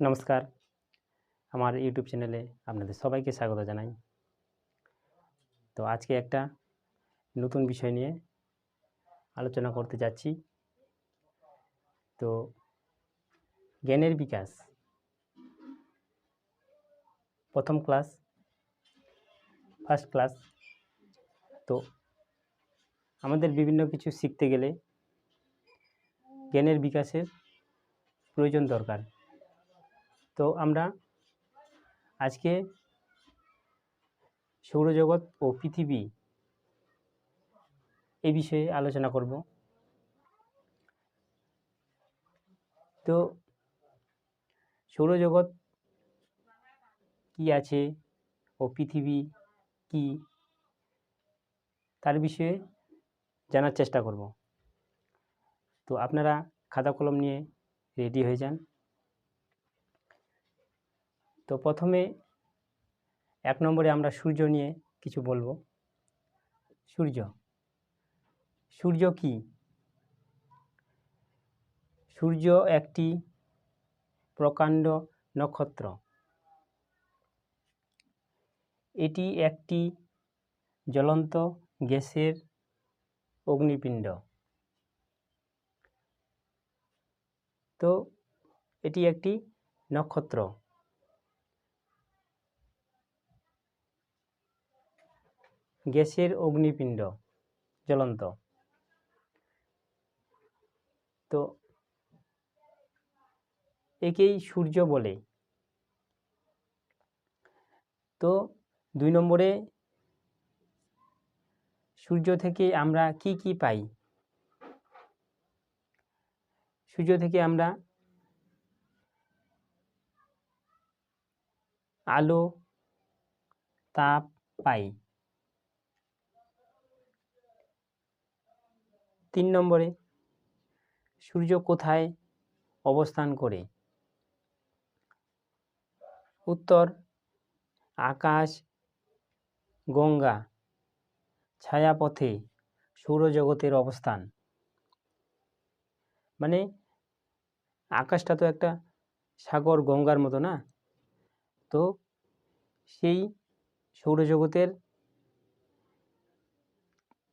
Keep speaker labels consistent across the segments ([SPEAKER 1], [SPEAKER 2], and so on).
[SPEAKER 1] নমস্কার, আমার ইউটিউব চ্যানেলে আপনাদের সবাইকে স্বাগত জানাই। তো আজকে একটা নতুন বিষয় নিয়ে আলোচনা করতে যাচ্ছি। তো জ্ঞানের বিকাশ, প্রথম ক্লাস, ফার্স্ট ক্লাস। তো আমাদের বিভিন্ন কিছু শিখতে গেলে জ্ঞানের বিকাশের প্রয়োজন দরকার। তো আমরা আজকে সৌরজগৎ ও পৃথিবী এই বিষয়ে আলোচনা করব। তো সৌরজগৎ কি আছে ও পৃথিবী কি, তার বিষয়ে জানার চেষ্টা করব। তো আপনারা খাতা কলম নিয়ে রেডি হয়ে যান। তো প্রথমে 1 নম্বরে আমরা সূর্য নিয়ে কিছু বলবো। সূর্য কি? সূর্য একটি প্রকাণ্ড নক্ষত্র। এটি একটি জ্বলন্ত গ্যাসের অগ্নিপিণ্ড। তো এটি একটি নক্ষত্র। গ্যাসের অগ্নিপিণ্ড, জ্বলন্ত। তো একেই সূর্য বলে। তো 2 নম্বরে সূর্য থেকে আমরা কি পাই? সূর্য থেকে আমরা আলো, তাপ পাই। 3 নম্বরে সূর্য কোথায় অবস্থান করে? উত্তর, আকাশ গঙ্গা ছায়াপথে সৌরজগতের অবস্থান। মানে আকাশটা তো একটা সাগর গঙ্গার মতো না? তো সেই সৌরজগতের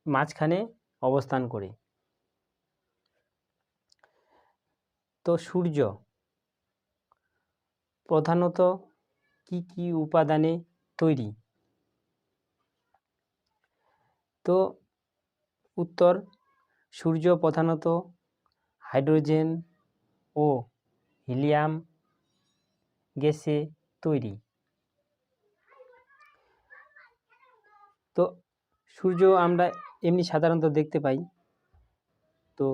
[SPEAKER 1] মাঝখানে অবস্থান করে। তো সূর্য প্রধানত কি উপাদানে তৈরি? তো উত্তর, সূর্য প্রধানত হাইড্রোজেন ও হিলিয়াম গ্যাসে তৈরি। তো সূর্য আমরা এমনি সাধারণত দেখতে পাই। তো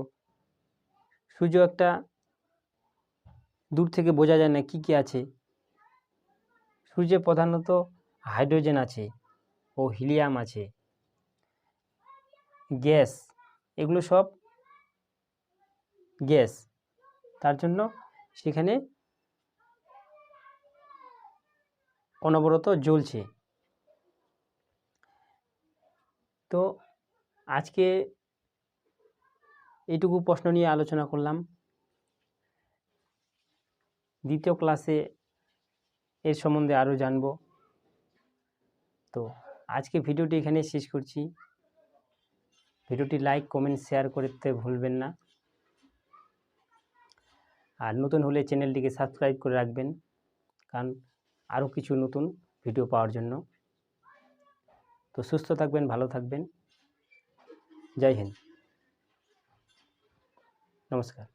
[SPEAKER 1] সূর্য একটা দূর থেকে বোঝা যায় না কি আছে। সূর্যে প্রধানত হাইড্রোজেন আছে ও হিলিয়াম আছে, গ্যাস, এগুলো সব গ্যাস। তার জন্য সেখানে অনবরত জ্বলছে। তো আজকে এইটুকু প্রশ্ন নিয়ে আলোচনা করলাম। দ্বিতীয় ক্লাসে এর সম্বন্ধে আরও জানব। তো আজকে ভিডিওটি এখানে শেষ করছি। ভিডিওটি লাইক, কমেন্ট, শেয়ার করতে ভুলবেন না। আর নতুন হলে চ্যানেলটিকে সাবস্ক্রাইব করে রাখবেন, কারণ আরও কিছু নতুন ভিডিও পাওয়ার জন্য। তো সুস্থ থাকবেন, ভালো থাকবেন। জয় হিন্দ, নমস্কার।